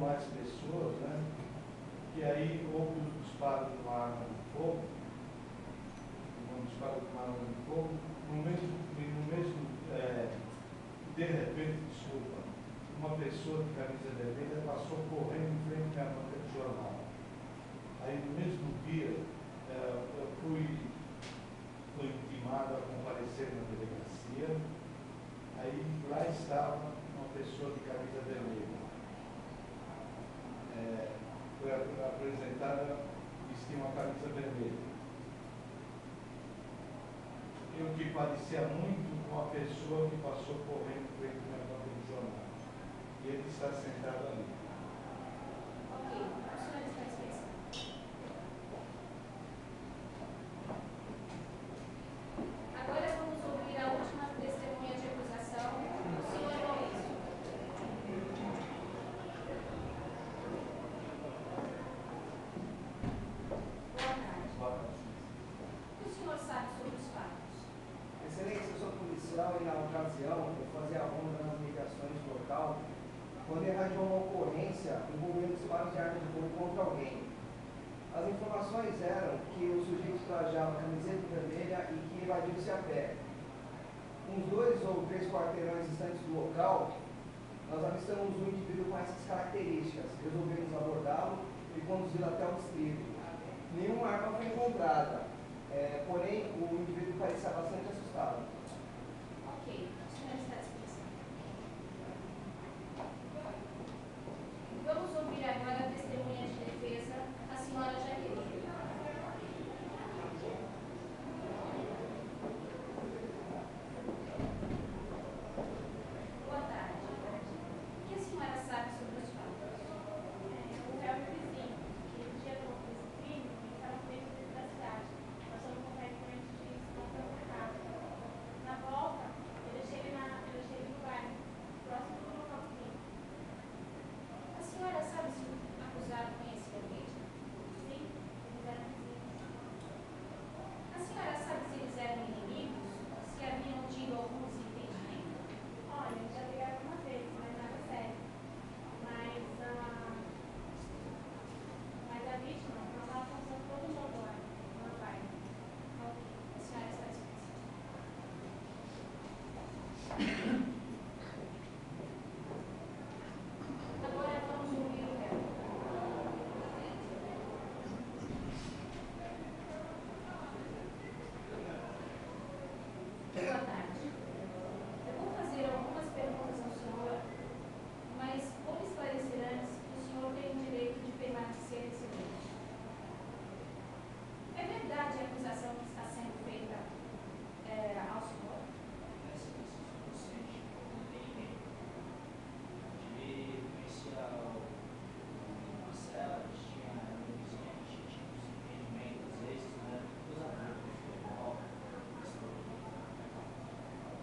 mais pessoas, né? Que aí houve o disparo de uma arma de fogo, de repente, desculpa, uma pessoa de camisa vermelha passou correndo em frente à banca de jornal. Aí no mesmo dia eu fui intimado a comparecer na delegacia. Aí lá estava uma pessoa de camisa vermelha. Foi apresentada, vestia uma camisa vermelha. O que parecia muito com a pessoa que passou correndo em frente à banca do jornal. E ele está sentado ali. Ok, o senhor está dispensado. Agora vamos ouvir a última testemunha de acusação, o senhor Maurício. Boa tarde. Boa tarde. O que o senhor sabe sobre os fatos? Excelência, eu sou policial e na ocasião eu fazia ronda nas ligações do local quando irradiou uma ocorrência envolvendo disparos de arma de fogo contra alguém. As informações eram que o sujeito trajava camiseta vermelha e que evadiu-se a pé. Uns 2 ou 3 quarteirões distantes do local, nós avistamos um indivíduo com essas características. Resolvemos abordá-lo e conduzi-lo até o distrito. Nenhuma arma foi encontrada, porém o indivíduo parecia bastante assustado. Ok, o senhor está dispensado. Vamos ouvir agora a testemunha de defesa, a senhora Jaqueline. Boa tarde. O que a senhora sabe sobre os fatos? O réu e o vizinho, que no dia do crime, estavam dentro da cidade, passando por recorrente de compra no mercado. Na volta, eu deixei ele no bairro, próximo do local do crime. A senhora sabe se o acusado conhecia a vítima? Sim, eles eram vizinhos. A senhora sabe se eles eram inimigos? Se haviam tido algum desentendimento? Olha, eles já brigaram uma vez, mas nada sério. Mas a vítima não estava passando todo o jogo lá no bairro. Ok, a senhora está dispensada. Agora vamos ouvir o réu. Boa tarde. Eu vou fazer algumas perguntas ao senhor, mas vou esclarecer antes que o senhor tem o direito de permanecer em silêncio. É verdade a acusação que está sendo feita ao senhor?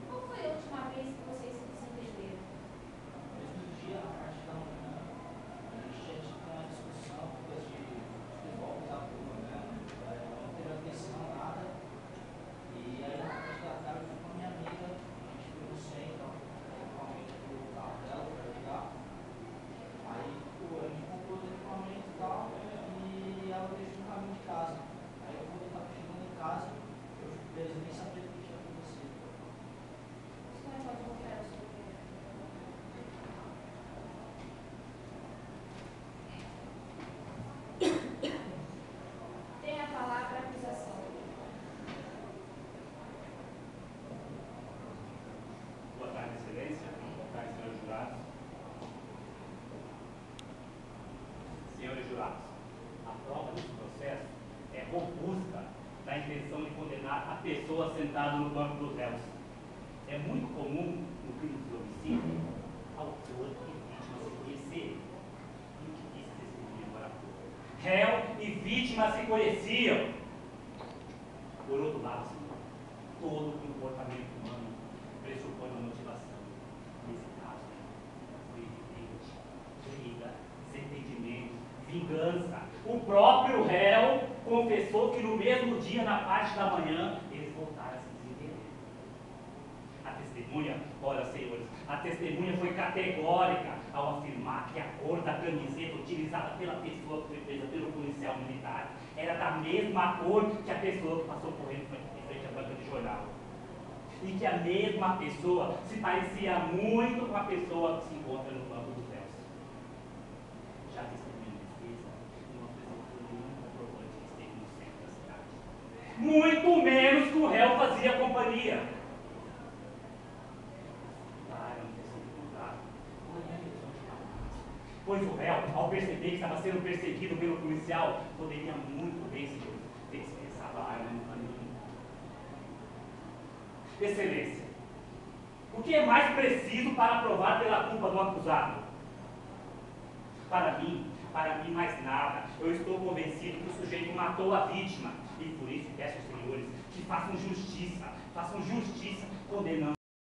Qual foi a última vez que vocês se desentenderam? O senhor pode voltar ao seu lugar. Tem a palavra a acusação. Boa tarde, Excelência. Boa tarde, senhores jurados. Senhores jurados, a prova desse processo é robusta da intenção de condenar a pessoa sentada no banco dos réus. É muito comum no crime de homicídio autor e vítima se conhecerem. E o que disse testemunha agora? Réu e vítima se conheciam. Por outro lado, senhor, todo comportamento humano pressupõe uma motivação. Nesse caso, foi evidente: briga, desentendimento, vingança. O próprio réu confessou que no mesmo dia, na parte da manhã, eles voltaram a se desentender. A testemunha, ora senhores, a testemunha foi categórica ao afirmar que a cor da camiseta utilizada pela pessoa que foi presa pelo policial militar era da mesma cor que a pessoa que passou correndo em frente à banca de jornal. E que a mesma pessoa se parecia muito com a pessoa que se encontra no banco dos réus. Já testemunha defesa, não apresentou nenhum comprovante que esteve no centro da cidade. Muito menos que o réu fazia companhia. Pois o réu, ao perceber que estava sendo perseguido pelo policial, poderia muito bem ter dispensado a arma no caminho. Excelência, o que é mais preciso para provar pela culpa do acusado? Para mim mais nada. Eu estou convencido que o sujeito matou a vítima e por isso peço aos senhores que façam justiça condenando